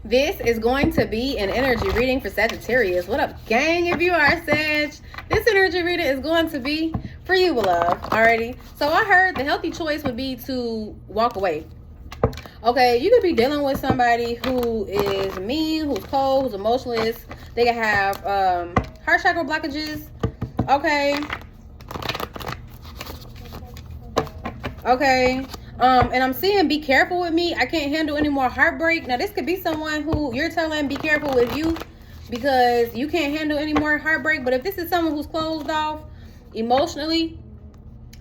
This is going to be an energy reading for Sagittarius. What up, gang? If you are Sag, this energy reading is going to be for you, beloved. Alrighty. So I heard the healthy choice would be to walk away. Okay, you could be dealing with somebody who is mean, who's cold, who's emotionless. They can have heart chakra blockages. Okay. And I'm seeing be careful with me. I can't handle any more heartbreak. Now, this could be someone who you're telling be careful with you because you can't handle any more heartbreak. But if this is someone who's closed off emotionally,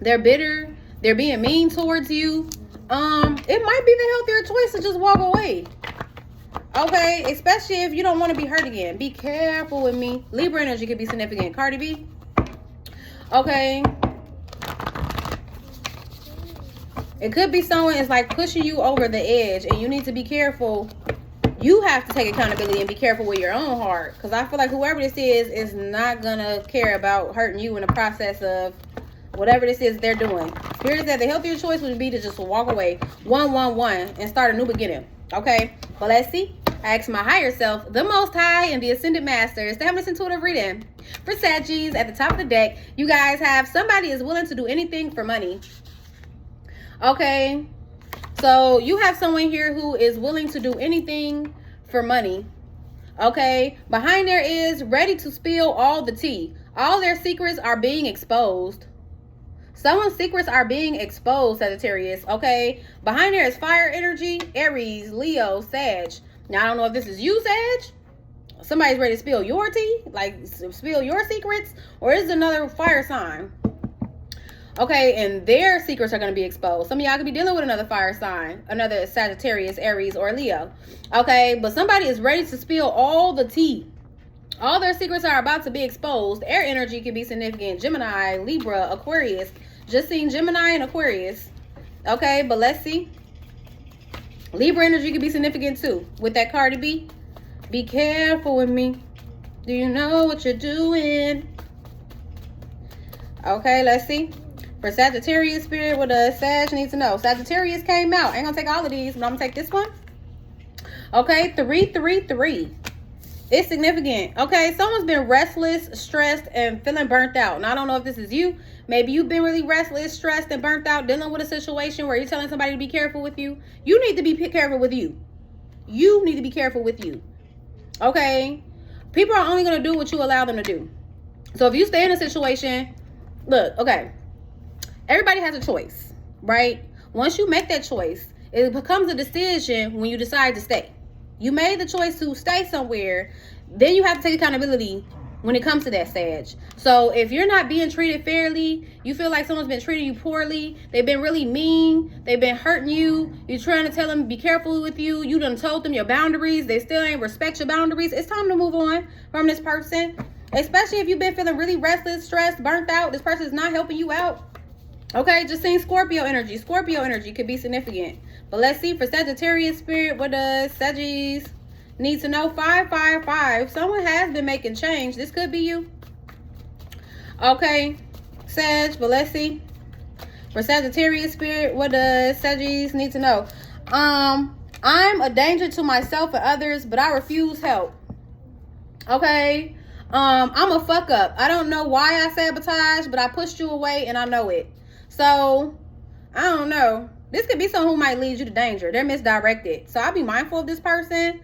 they're bitter, they're being mean towards you, it might be the healthier choice to just walk away. Okay, especially if you don't want to be hurt again. Be careful with me. Libra energy could be significant. Cardi B. Okay. It could be someone is like pushing you over the edge and you need to be careful. You have to take accountability and be careful with your own heart. Because I feel like whoever this is not going to care about hurting you in the process of whatever this is they're doing. Spirit said the healthier choice would be to just walk away 111 and start a new beginning. Okay, well, let's see. I asked my higher self, the Most High, and the Ascended Masters to have this intuitive reading. For Saggies, at the top of the deck, you guys have somebody is willing to do anything for money. Okay, so you have someone here who is willing to do anything for money. Okay, behind there is ready to spill all the tea. All their secrets are being exposed. Someone's secrets are being exposed, Sagittarius. Okay, behind there is fire energy, Aries, Leo, Sag. Now, I don't know if this is you, Sag. Somebody's ready to spill your tea, like spill your secrets, or is it another fire sign? Okay, and their secrets are going to be exposed. Some of y'all could be dealing with another fire sign, another Sagittarius, Aries, or Leo. Okay, but somebody is ready to spill all the tea. All their secrets are about to be exposed. Air energy can be significant. Gemini, Libra, Aquarius. Just seen Gemini and Aquarius. Okay, but let's see. Libra energy could be significant too. With that Cardi B. Be careful with me. Do you know what you're doing? Okay, let's see. For Sagittarius spirit, what does Sag need to know? Sagittarius came out. I ain't gonna take all of these, but I'm gonna take this one. Okay, 333. It's significant. Okay, someone's been restless, stressed, and feeling burnt out. Now, I don't know if this is you. Maybe you've been really restless, stressed, and burnt out, dealing with a situation where you're telling somebody to be careful with you. You need to be careful with you. You need to be careful with you. Okay? People are only gonna do what you allow them to do. So if you stay in a situation, look, okay. Everybody has a choice, right? Once you make that choice, it becomes a decision when you decide to stay. You made the choice to stay somewhere, then you have to take accountability when it comes to that, Sag. So if you're not being treated fairly, you feel like someone's been treating you poorly, they've been really mean, they've been hurting you, you're trying to tell them be careful with you, you done told them your boundaries, they still ain't respect your boundaries, it's time to move on from this person. Especially if you've been feeling really restless, stressed, burnt out, this person is not helping you out. Okay, just seeing Scorpio energy. Scorpio energy could be significant. But let's see, for Sagittarius spirit, what does Saggies need to know? 555. Someone has been making change. This could be you. Okay, Sag, but let's see. For Sagittarius spirit, what does Saggies need to know? I'm a danger to myself and others, but I refuse help. Okay. I'm a fuck up. I don't know why I sabotage, but I pushed you away and I know it. So, I don't know. This could be someone who might lead you to danger. They're misdirected. So, I'll be mindful of this person.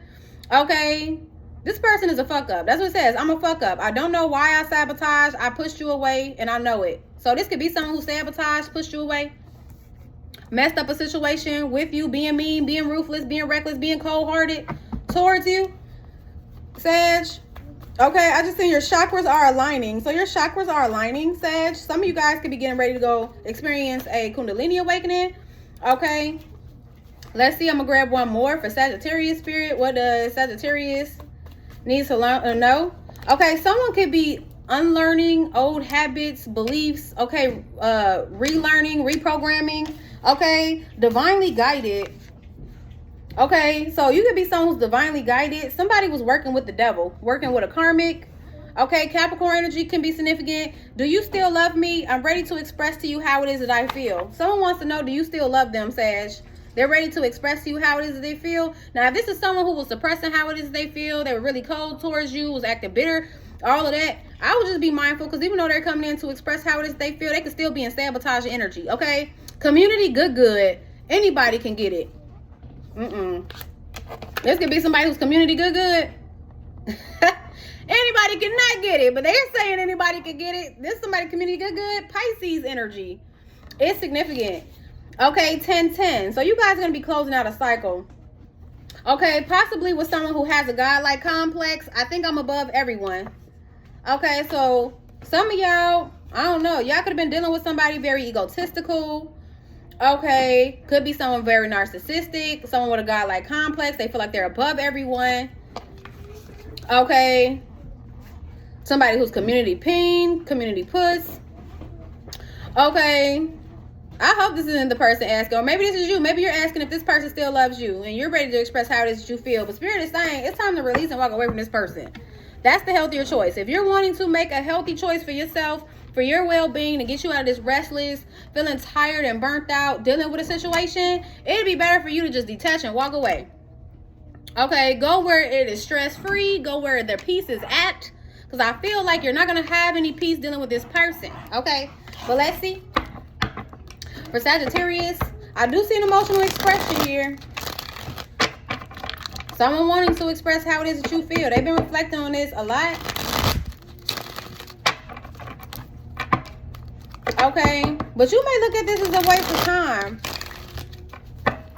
Okay. This person is a fuck up. That's what it says. I'm a fuck up. I don't know why I sabotage. I pushed you away and I know it. So, this could be someone who sabotaged, pushed you away, messed up a situation with you, being mean, being ruthless, being reckless, being cold-hearted towards you. Sag. Okay, I just seen your chakras are aligning. So your chakras are aligning, Sag. Some of you guys could be getting ready to go experience a Kundalini awakening. Okay. Let's see. I'm going to grab one more for Sagittarius spirit. What does Sagittarius need to know? Okay, someone could be unlearning old habits, beliefs. Okay, relearning, reprogramming. Okay, divinely guided. Okay, so you could be someone who's divinely guided. Somebody was working with the devil, working with a karmic. Okay, Capricorn energy can be significant. Do you still love me? I'm ready to express to you how it is that I feel. Someone wants to know, do you still love them, Sag? They're ready to express to you how it is that they feel. Now, if this is someone who was suppressing how it is they feel, they were really cold towards you, was acting bitter, all of that, I would just be mindful, because even though they're coming in to express how it is they feel, they could still be in sabotage energy, okay? Community good. Anybody can get it. This could be somebody who's community good. Anybody cannot get it, but they're saying anybody can get it. This somebody community good. Pisces energy. It's significant. Okay, 10-10. So you guys are going to be closing out a cycle. Okay, possibly with someone who has a godlike complex. I think I'm above everyone. Okay, so some of y'all, I don't know. Y'all could have been dealing with somebody very egotistical. Okay, could be someone very narcissistic. Someone with a godlike complex. They feel like they're above everyone. Okay. Somebody who's community peen, community puss. Okay. I hope this isn't the person asking, or maybe this is you. Maybe you're asking if this person still loves you and you're ready to express how it is that you feel. But Spirit is saying it's time to release and walk away from this person. That's the healthier choice. If you're wanting to make a healthy choice for yourself, for your well-being, to get you out of this restless, feeling tired and burnt out, dealing with a situation, it'd be better for you to just detach and walk away. Okay, go where it is stress-free. Go where their peace is at. Because I feel like you're not going to have any peace dealing with this person. Okay, but let's see. For Sagittarius, I do see an emotional expression here. Someone wanting to express how it is that you feel. They've been reflecting on this a lot. Okay, but you may look at this as a waste of time.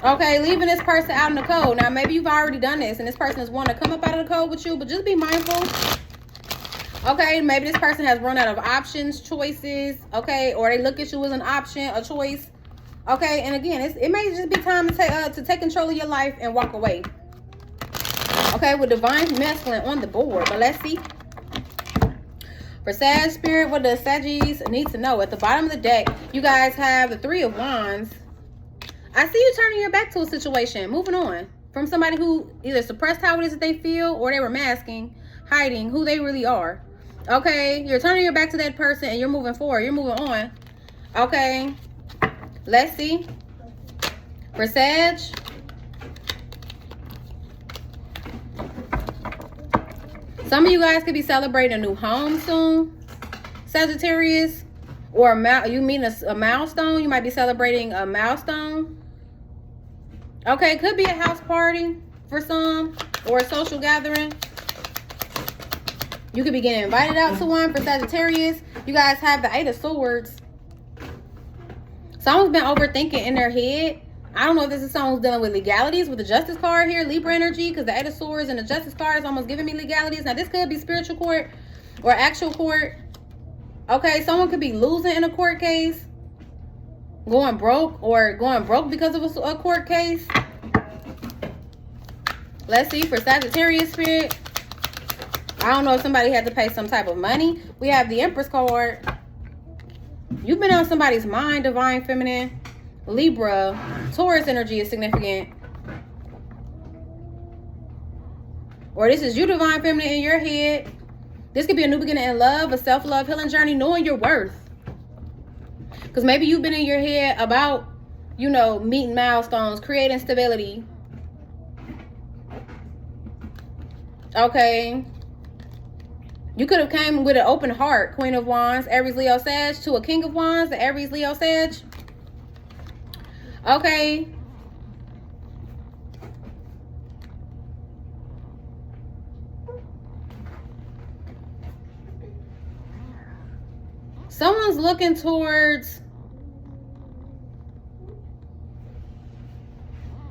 Okay, leaving this person out in the cold. Now, maybe you've already done this and this person is wanting to come up out of the cold with you, but just be mindful. Okay, maybe this person has run out of options, choices, okay, or they look at you as an option, a choice. Okay, and again, it may just be time to take control of your life and walk away. Okay, with divine masculine on the board, but let's see. For Sag Spirit, what does Saggies need to know? At the bottom of the deck, you guys have the Three of Wands. I see you turning your back to a situation, moving on from somebody who either suppressed how it is that they feel or they were masking, hiding who they really are. Okay, you're turning your back to that person and you're moving forward. You're moving on. Okay, let's see. For Sag, some of you guys could be celebrating a new home soon, Sagittarius, or you mean a milestone. You might be celebrating a milestone. Okay, could be a house party for some, or a social gathering. You could be getting invited out to one for Sagittarius. You guys have the Eight of Swords. Someone's been overthinking in their head. I don't know if this is someone who's dealing with legalities with the Justice card here, Libra energy, because the Eight of Swords and the Justice card is almost giving me legalities. Now, this could be spiritual court or actual court. Okay, someone could be losing in a court case, going broke because of a court case. Let's see for Sagittarius Spirit. I don't know if somebody had to pay some type of money. We have the Empress card. You've been on somebody's mind, Divine Feminine. Libra, Taurus energy is significant. Or this is you, Divine Feminine, in your head. This could be a new beginning in love, a self-love healing journey, knowing your worth. Because maybe you've been in your head about, meeting milestones, creating stability. Okay. You could have came with an open heart, Queen of Wands, Aries, Leo, Sag, to a King of Wands, the Aries, Leo, Sag. Okay. Someone's looking towards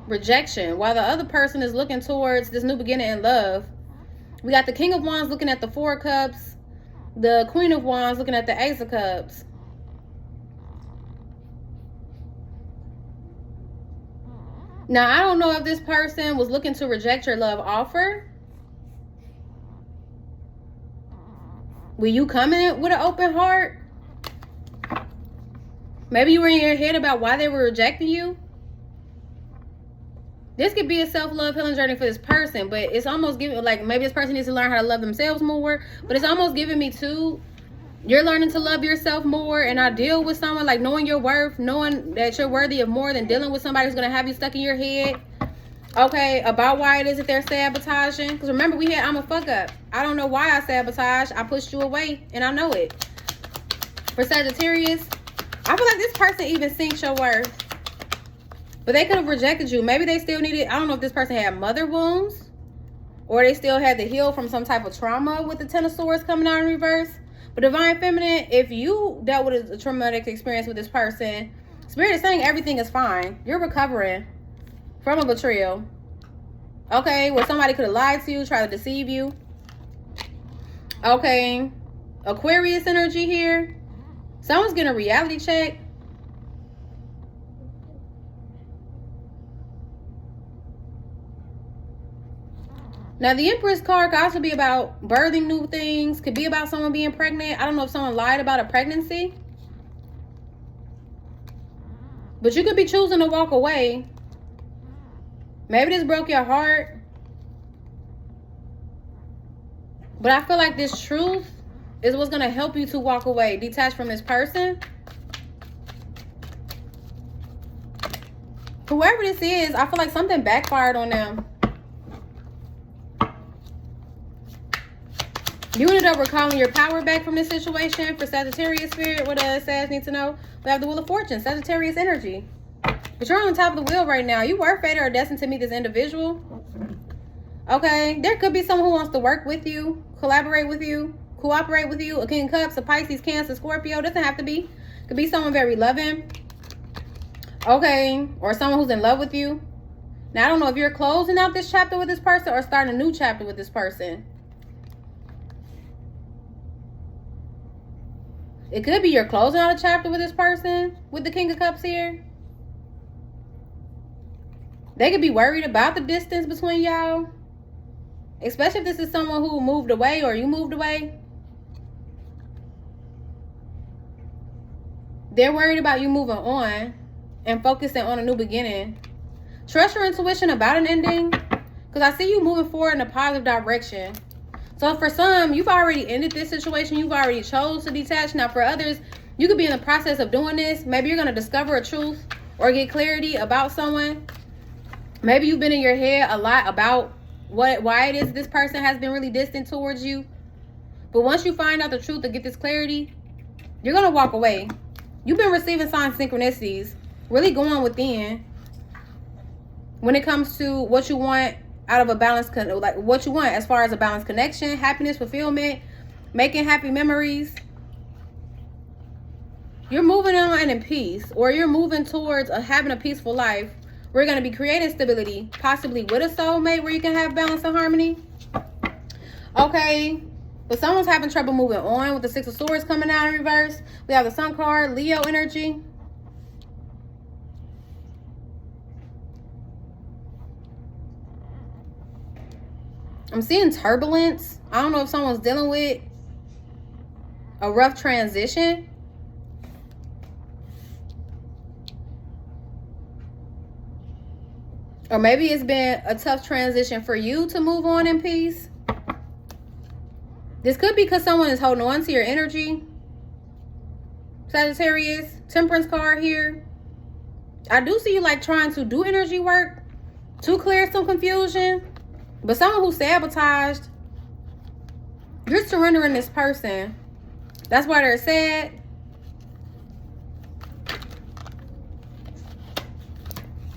rejection, while the other person is looking towards this new beginning in love. We got the King of Wands looking at the Four of Cups, the Queen of Wands looking at the Ace of Cups. Now, I don't know if this person was looking to reject your love offer. Were you coming with an open heart? Maybe you were in your head about why they were rejecting you. This could be a self-love healing journey for this person, but it's almost giving, like, maybe this person needs to learn how to love themselves more, but it's almost giving me too, You're learning to love yourself more and not deal with someone, like knowing your worth, knowing that you're worthy of more than dealing with somebody who's going to have you stuck in your head. Okay, about why it is that they're sabotaging. Because remember, we had I'm a fuck up. I don't know why I sabotage. I pushed you away and I know it. For Sagittarius, I feel like this person even thinks your worth. But they could have rejected you. Maybe they still needed, I don't know if this person had mother wounds. Or they still had to heal from some type of trauma with the Ten of Swords coming out in reverse. But Divine Feminine, if you dealt with a traumatic experience with this person, Spirit is saying everything is fine. You're recovering from a betrayal. Okay, where somebody could have lied to you, tried to deceive you. Okay, Aquarius energy here. Someone's getting a reality check. Now, the Empress card could also be about birthing new things. Could be about someone being pregnant. I don't know if someone lied about a pregnancy. But you could be choosing to walk away. Maybe this broke your heart. But I feel like this truth is what's going to help you to walk away. Detach from this person. Whoever this is, I feel like something backfired on them. You ended up recalling your power back from this situation. For Sagittarius Spirit, what does Sag need to know? We have the Wheel of Fortune, Sagittarius energy. But you're on top of the wheel right now. You were fated or destined to meet this individual. Okay, there could be someone who wants to work with you, collaborate with you, cooperate with you. A King of Cups, a Pisces, Cancer, Scorpio. Doesn't have to be. Could be someone very loving. Okay, or someone who's in love with you. Now, I don't know if you're closing out this chapter with this person or starting a new chapter with this person. It could be you're closing out a chapter with this person with the King of Cups here. They could be worried about the distance between y'all. Especially if this is someone who moved away or you moved away. They're worried about you moving on and focusing on a new beginning. Trust your intuition about an ending. Because I see you moving forward in a positive direction. So for some, you've already ended this situation. You've already chose to detach. Now for others, you could be in the process of doing this. Maybe you're going to discover a truth or get clarity about someone. Maybe you've been in your head a lot about why it is this person has been really distant towards you. But once you find out the truth to get this clarity, you're going to walk away. You've been receiving signs, synchronicities, really going within when it comes to what you want out of a balanced, like what you want as far as a balanced connection, happiness, fulfillment, making happy memories. You're moving on in peace, or you're moving towards having a peaceful life. We're going to be creating stability, possibly with a soulmate where you can have balance and harmony. Okay, but someone's having trouble moving on with the Six of Swords coming out in reverse. We have the Sun card, Leo energy. I'm seeing turbulence. I don't know if someone's dealing with a rough transition. Or maybe it's been a tough transition for you to move on in peace. This could be because someone is holding on to your energy. Sagittarius, Temperance card here. I do see you like trying to do energy work to clear some confusion. But someone who sabotaged, you're surrendering this person. That's why they're sad.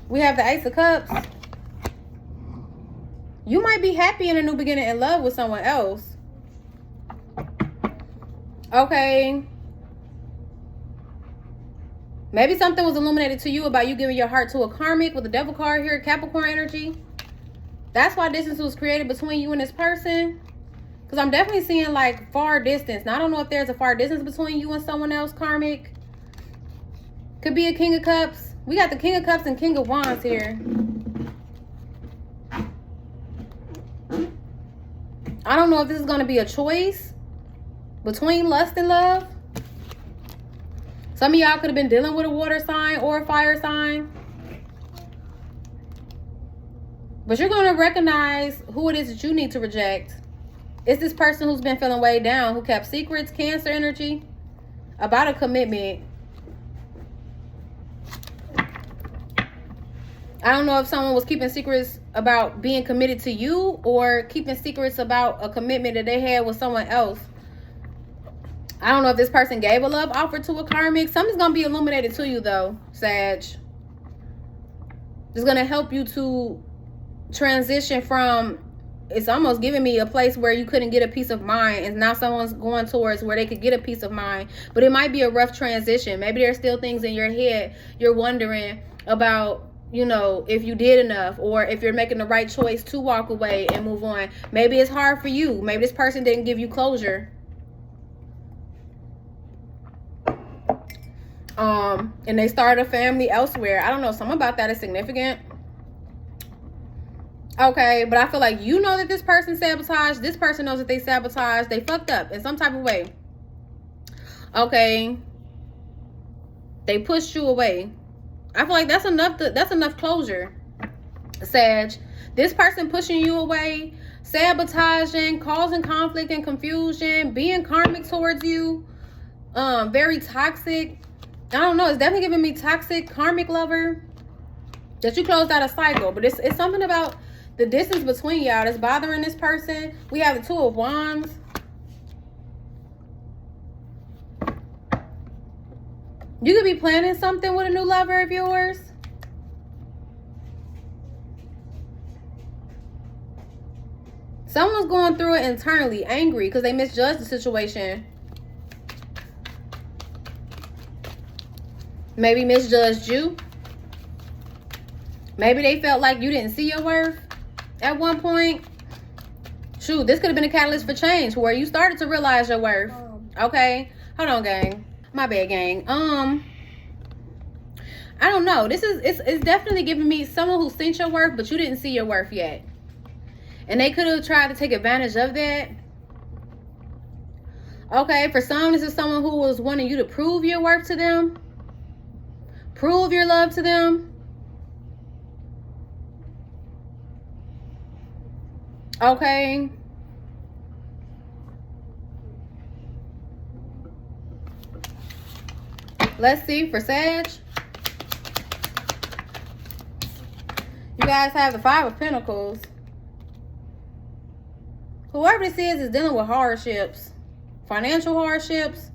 We have the Ace of Cups. You might be happy in a new beginning in love with someone else. Okay. Maybe something was illuminated to you about you giving your heart to a karmic with the Devil card here, Capricorn energy. That's why distance was created between you and this person. Because I'm definitely seeing like far distance. Now, I don't know if there's a far distance between you and someone else, karmic. Could be a King of Cups. We got the King of Cups and King of Wands here. I don't know if this is going to be a choice between lust and love. Some of y'all could have been dealing with a water sign or a fire sign. But you're going to recognize who it is that you need to reject. It's this person who's been feeling weighed down, who kept secrets, Cancer energy, about a commitment. I don't know if someone was keeping secrets about being committed to you or keeping secrets about a commitment that they had with someone else. I don't know if this person gave a love offer to a karmic. Something's going to be illuminated to you though, Sag. It's going to help you to transition from, it's almost giving me a place where you couldn't get a peace of mind, and now someone's going towards where they could get a peace of mind. But it might be a rough transition. Maybe there's still things in your head you're wondering about, you know, if you did enough, or if you're making the right choice to walk away and move on. Maybe it's hard for you. Maybe this person didn't give you closure. And they started a family elsewhere. I don't know. Something about that is significant. Okay, but I feel like you know that this person sabotaged. This person knows that they sabotaged. They fucked up in some type of way. Okay. They pushed you away. I feel like that's enough closure, Sag. This person pushing you away, sabotaging, causing conflict and confusion, being karmic towards you, very toxic. I don't know. It's definitely giving me toxic karmic lover, that you closed out a cycle. But it's something about the distance between y'all that's bothering this person. We have the Two of Wands. You could be planning something with a new lover of yours. Someone's going through it internally, angry because they misjudged the situation. Maybe misjudged you. Maybe they felt like you didn't see your worth at one point. Shoot, this could have been a catalyst for change where you started to realize your worth. Okay, hold on, gang. My bad, gang. I don't know. It's definitely giving me someone who seen your worth, but you didn't see your worth yet. And they could have tried to take advantage of that. Okay, for some, this is someone who was wanting you to prove your worth to them. Prove your love to them. Okay. Let's see for Sag. You guys have the Five of Pentacles. Whoever this is dealing with hardships. Financial hardships.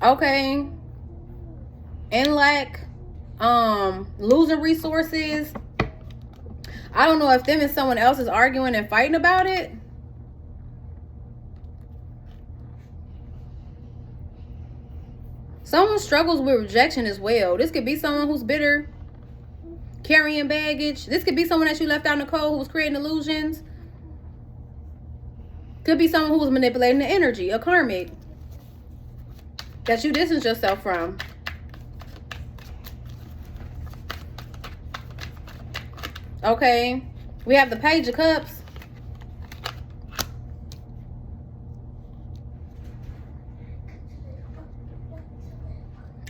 Okay. And lack. Losing resources. I don't know if them and someone else is arguing and fighting about it. Someone struggles with rejection as well. This could be someone who's bitter, carrying baggage. This could be someone that you left out in the cold who was creating illusions. Could be someone who was manipulating the energy, a karmic, that you distance yourself from. Okay, we have the Page of Cups.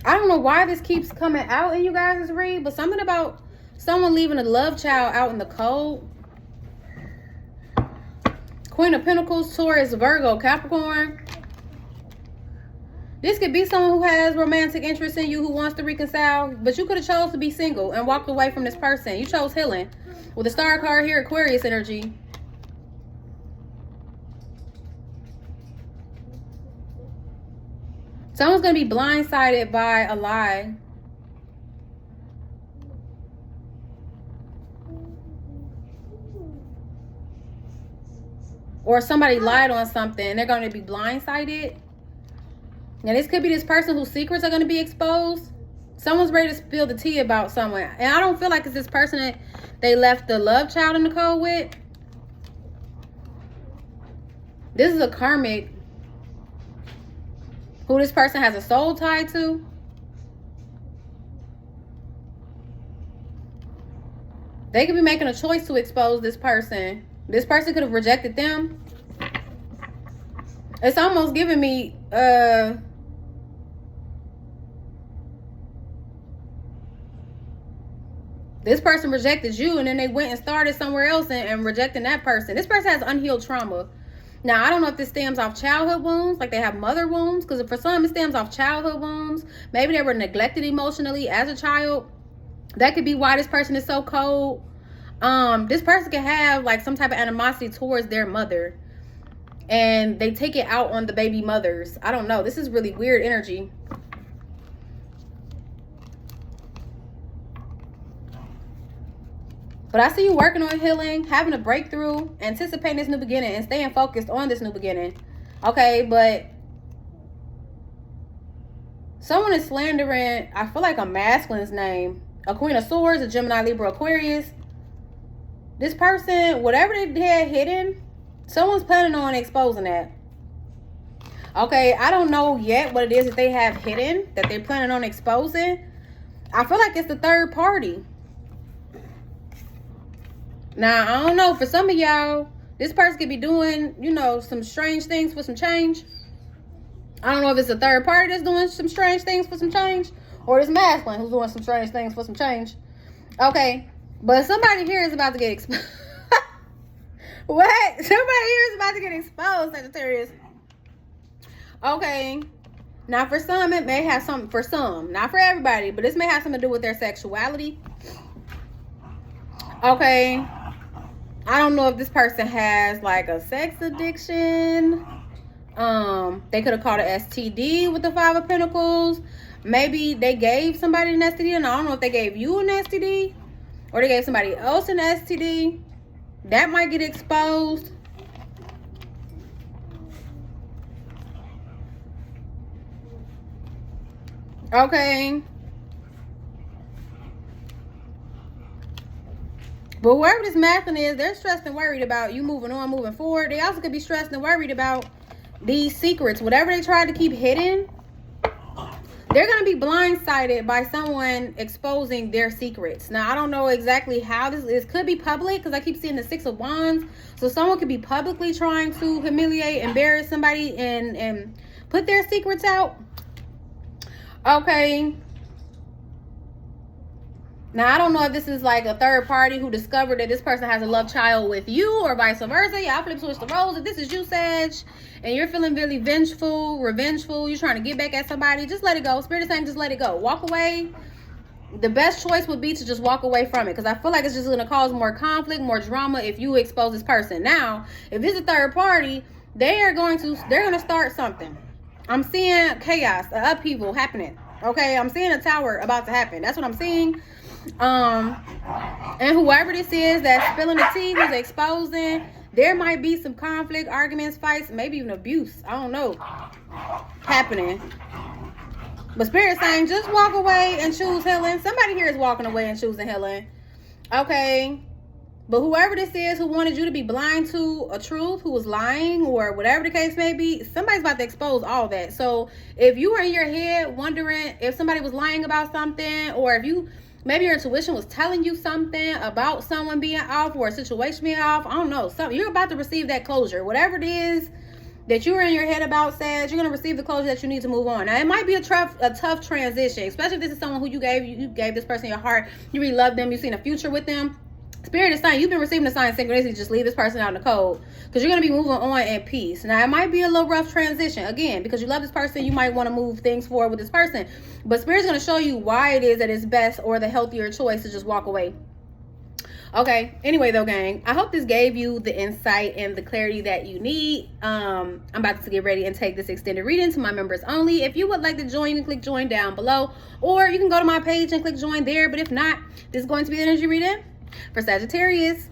I don't know why this keeps coming out in you guys' read, but something about someone leaving a love child out in the cold. Queen of Pentacles, Taurus, Virgo, Capricorn. This could be someone who has romantic interest in you, who wants to reconcile, but you could have chose to be single and walked away from this person. You chose healing. With the Star card here, Aquarius energy. Someone's going to be blindsided by a lie. Or somebody lied on something and they're going to be blindsided. Now, this could be this person whose secrets are going to be exposed. Someone's ready to spill the tea about someone. And I don't feel like it's this person that they left the love child in the cold with. This is a karmic who this person has a soul tied to. They could be making a choice to expose this person. This person could have rejected them. It's almost giving me this person rejected you and then they went and started somewhere else and rejecting that person. This person has unhealed trauma. Now, I don't know if this stems off childhood wounds, like they have mother wounds, because for some, it stems off childhood wounds. Maybe they were neglected emotionally as a child. That could be why this person is so cold. This person can have like some type of animosity towards their mother, and they take it out on the baby mothers. I don't know. This is really weird energy. But I see you working on healing, having a breakthrough, anticipating this new beginning, and staying focused on this new beginning. Okay, but someone is slandering, I feel like, a masculine's name. A Queen of Swords, a Gemini, Libra, Aquarius. This person, whatever they had hidden, someone's planning on exposing that. Okay, I don't know yet what it is that they have hidden, that they're planning on exposing. I feel like it's the third party. Now, I don't know. For some of y'all, this person could be doing, you know, some strange things for some change. I don't know if it's a third party that's doing some strange things for some change, or this masculine who's doing some strange things for some change. Okay, but somebody here is about to get exposed. What? Somebody here is about to get exposed, Sagittarius. Okay. Now, for some, it may have something, for some, not for everybody, but this may have something to do with their sexuality. Okay. I don't know if this person has like a sex addiction. They could have caught an STD with the Five of Pentacles. Maybe they gave somebody an STD, and I don't know if they gave you an STD or they gave somebody else an STD. That might get exposed. Okay. But whoever this masculine is, they're stressed and worried about you moving on, moving forward. They also could be stressed and worried about these secrets. Whatever they try to keep hidden, they're going to be blindsided by someone exposing their secrets. Now, I don't know exactly how this is. Could be public, because I keep seeing the Six of Wands. So someone could be publicly trying to humiliate, embarrass somebody, and put their secrets out. Okay. Now, I don't know if this is like a third party who discovered that this person has a love child with you, or vice versa. Y'all flip switch the roles. If this is you, Sag, and you're feeling really vengeful, revengeful, you're trying to get back at somebody, just let it go. Spirit is saying just let it go. Walk away. The best choice would be to just walk away from it, because I feel like it's just going to cause more conflict, more drama if you expose this person. Now, if it's a third party, they're going to start something. I'm seeing chaos, upheaval happening. Okay, I'm seeing a tower about to happen. That's what I'm seeing. And whoever this is that's spilling the tea, who's exposing, there might be some conflict, arguments, fights, maybe even abuse, I don't know, happening. But Spirit saying just walk away and choose healing. Somebody here is walking away and choosing healing. Okay. But whoever this is who wanted you to be blind to a truth, who was lying, or whatever the case may be, somebody's about to expose all that. So if you were in your head wondering if somebody was lying about something, or if you, maybe your intuition was telling you something about someone being off or a situation being off, I don't know, something, you're about to receive that closure. Whatever it is that you were in your head about, Sag, you're going to receive the closure that you need to move on. Now, it might be a tough transition, especially if this is someone who you gave this person your heart, you really love them, you've seen a future with them. Spirit is saying you've been receiving the sign of synchronicity. Just leave this person out in the cold, because you're going to be moving on in peace. Now, it might be a little rough transition. Again, because you love this person, you might want to move things forward with this person. But Spirit's going to show you why it is that it's best, or the healthier choice, to just walk away. Okay, anyway though, gang, I hope this gave you the insight and the clarity that you need. I'm about to get ready and take this extended reading to my members only. If you would like to join, you can click join down below, or you can go to my page and click join there. But if not, this is going to be the energy reading for Sagittarius.